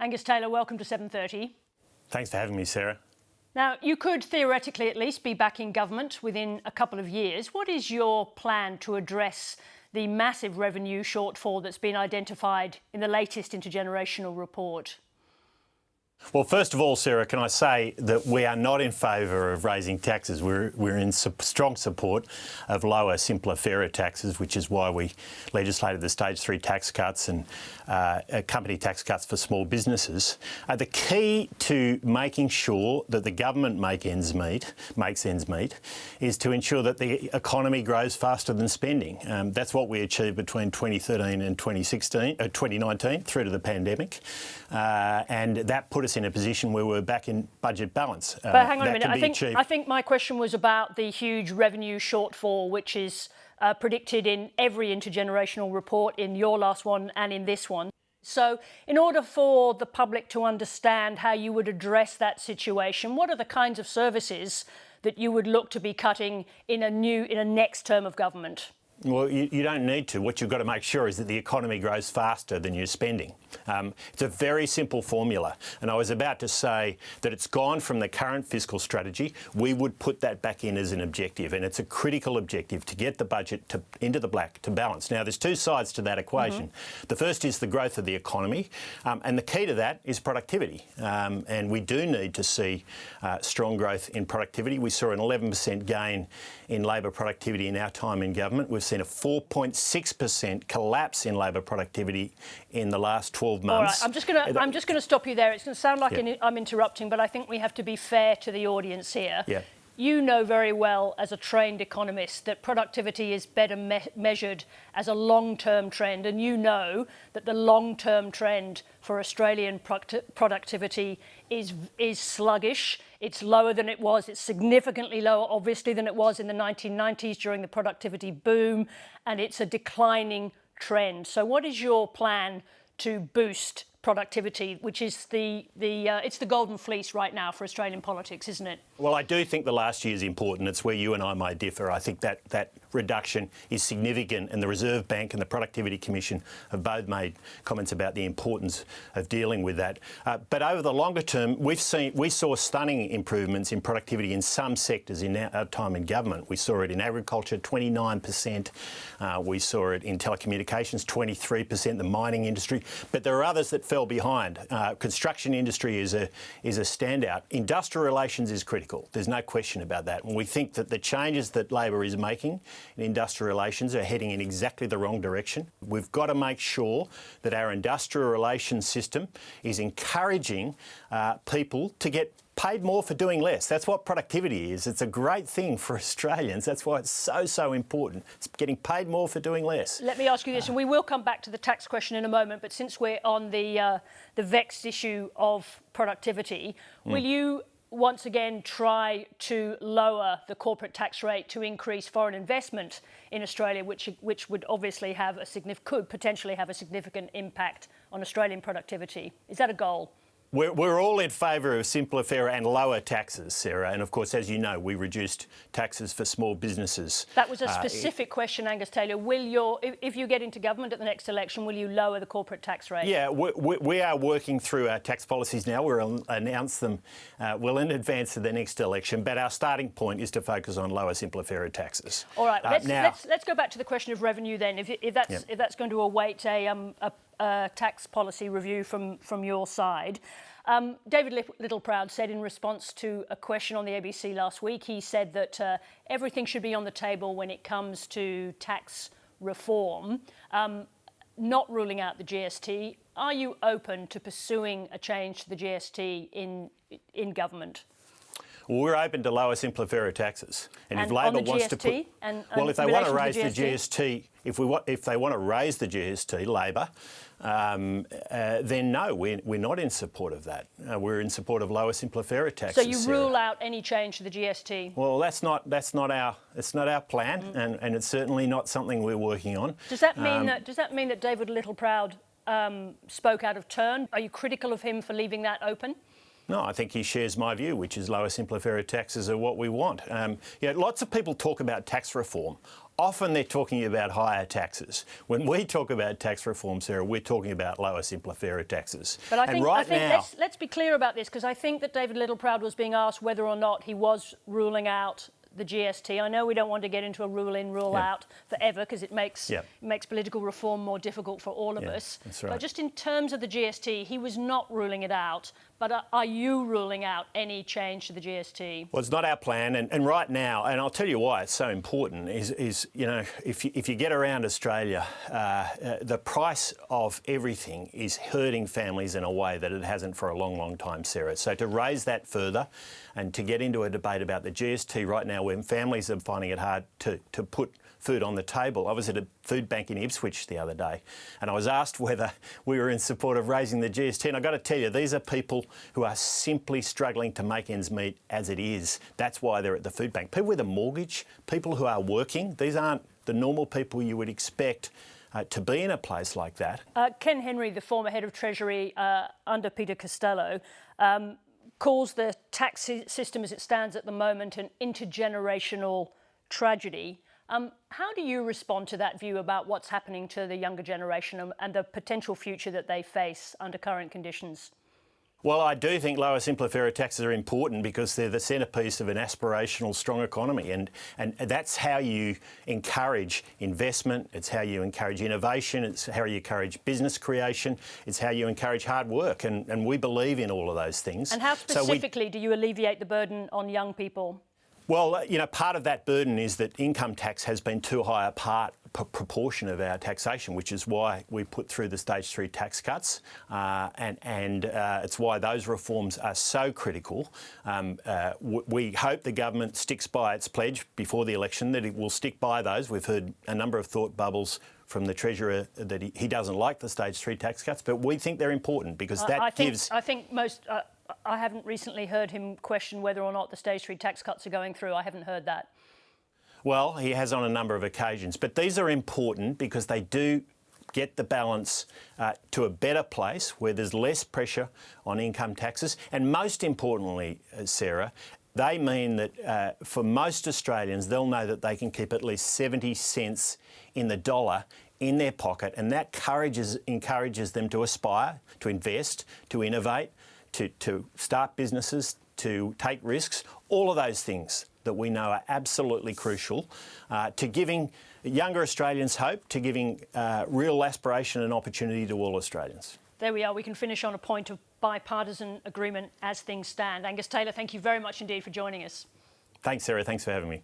Angus Taylor, welcome to 7:30. Thanks for having me, Sarah. Now, you could theoretically at least be back in government within a couple of years. What is your plan to address the massive revenue shortfall that's been identified in the latest intergenerational report? Well, first of all, Sarah, can I say that we are not in favour of raising taxes. We're in strong support of lower, simpler, fairer taxes, which is why we legislated the stage 3 tax cuts and company tax cuts for small businesses. The key to making sure that the government makes ends meet is to ensure that the economy grows faster than spending. That's what we achieved between 2013 and 2019 through to the pandemic, and that put us in a position where we're back in budget balance. But hang on a minute. I think my question was about the huge revenue shortfall, which is predicted in every intergenerational report, in your last one and in this one. So in order for the public to understand how you would address that situation, what are the kinds of services that you would look to be cutting in a next term of government? Well, you don't need to. What you've got to make sure is that the economy grows faster than you're spending. It's a very simple formula. And I was about to say that it's gone from the current fiscal strategy. We would put that back in as an objective, and it's a critical objective to get the budget into the black, to balance. Now, there's two sides to that equation. The first is the growth of the economy, and the key to that is productivity. And we do need to see strong growth in productivity. We saw an 11% gain in Labor productivity in our time in government. We've seen a 4.6% collapse in Labor productivity in the last 12 months. All right, I'm just going to stop you there. It's going to sound like I'm interrupting, but I think we have to be fair to the audience here. Yeah. You know very well, as a trained economist, that productivity is better measured as a long-term trend, and you know that the long-term trend for Australian productivity is sluggish. It's lower than it was. It's significantly lower, obviously, than it was in the 1990s during the productivity boom, and it's a declining trend. So what is your plan to boost productivity, which is it's the golden fleece right now for Australian politics, isn't it? Well, I do think the last year is important. It's where you and I may differ. I think that reduction is significant, and the Reserve Bank and the Productivity Commission have both made comments about the importance of dealing with that. But over the longer term, we saw stunning improvements in productivity in some sectors in our time in government. We saw it in agriculture, 29%. We saw it in telecommunications, 23%, the mining industry. But there are others that fell behind. Construction industry is a standout. Industrial relations is critical. There's no question about that. And we think that the changes that Labor is making in industrial relations are heading in exactly the wrong direction. We've got to make sure that our industrial relations system is encouraging people to get paid more for doing less. That's what productivity is. It's a great thing for Australians. That's why it's so important. It's getting paid more for doing less. Let me ask you this, and we will come back to the tax question in a moment, but since we're on the vexed issue of productivity, will you once again try to lower the corporate tax rate to increase foreign investment in Australia, which would obviously have could potentially have a significant impact on Australian productivity? Is that a goal? We're all in favour of simpler, fairer and lower taxes, Sarah. And of course, as you know, we reduced taxes for small businesses. That was a specific question, Angus Taylor. If you get into government at the next election, will you lower the corporate tax rate? Yeah, we are working through our tax policies now. We'll announce them well in advance of the next election. But our starting point is to focus on lower, simpler, fairer taxes. All right, let's go back to the question of revenue then. If that's going to await a tax policy review from your side. David Littleproud said in response to a question on the ABC last week, he said that everything should be on the table when it comes to tax reform, not ruling out the GST. Are you open to pursuing a change to the GST in government? Well, we're open to lower, simpler, fairer taxes. And if Labor wants to put... Well, if they want to raise the GST, if they want to raise the GST, Labor, then no, we're not in support of that. We're in support of lower, simpler, fairer taxes. So you rule out any change to the GST? Well, that's not our plan, and it's certainly not something we're working on. Does that mean that David Littleproud spoke out of turn? Are you critical of him for leaving that open? No, I think he shares my view, which is lower, simpler, fairer taxes are what we want. Lots of people talk about tax reform. Often they're talking about higher taxes. When we talk about tax reform, Sarah, we're talking about lower, simpler, fairer taxes. But I think let's be clear about this, because I think that David Littleproud was being asked whether or not he was ruling out the GST. I know we don't want to get into a rule in, rule out forever, because it makes political reform more difficult for all of us. That's right. But just in terms of the GST, he was not ruling it out. But are you ruling out any change to the GST? Well, it's not our plan, and right now, and I'll tell you why it's so important, is if you get around Australia, the price of everything is hurting families in a way that it hasn't for a long, long time, Sarah. So to raise that further and to get into a debate about the GST right now when families are finding it hard to put food on the table. I was at a food bank in Ipswich the other day and I was asked whether we were in support of raising the GST, and I've got to tell you, these are people who are simply struggling to make ends meet as it is. That's why they're at the food bank. People with a mortgage, people who are working, these aren't the normal people you would expect to be in a place like that. Ken Henry, the former head of Treasury under Peter Costello, calls the tax system as it stands at the moment an intergenerational tragedy. How do you respond to that view about what's happening to the younger generation and the potential future that they face under current conditions? Well, I do think lower, simpler, fairer taxes are important because they're the centrepiece of an aspirational, strong economy, and that's how you encourage investment, it's how you encourage innovation, it's how you encourage business creation, it's how you encourage hard work, and we believe in all of those things. And how specifically do you alleviate the burden on young people? Well, part of that burden is that income tax has been too high a proportion of our taxation, which is why we put through the stage 3 tax cuts, and it's why those reforms are so critical. We hope the government sticks by its pledge before the election, that it will stick by those. We've heard a number of thought bubbles from the Treasurer that he doesn't like the stage 3 tax cuts, but we think they're important because I haven't recently heard him question whether or not the stage 3 tax cuts are going through. I haven't heard that. Well, he has on a number of occasions, but these are important because they do get the balance to a better place where there's less pressure on income taxes. And most importantly, Sarah, they mean that for most Australians, they'll know that they can keep at least 70 cents in the dollar in their pocket, and that encourages them to aspire, to invest, to innovate, to start businesses, to take risks, all of those things that we know are absolutely crucial to giving younger Australians hope, to giving real aspiration and opportunity to all Australians. There we are. We can finish on a point of bipartisan agreement as things stand. Angus Taylor, thank you very much indeed for joining us. Thanks, Sarah. Thanks for having me.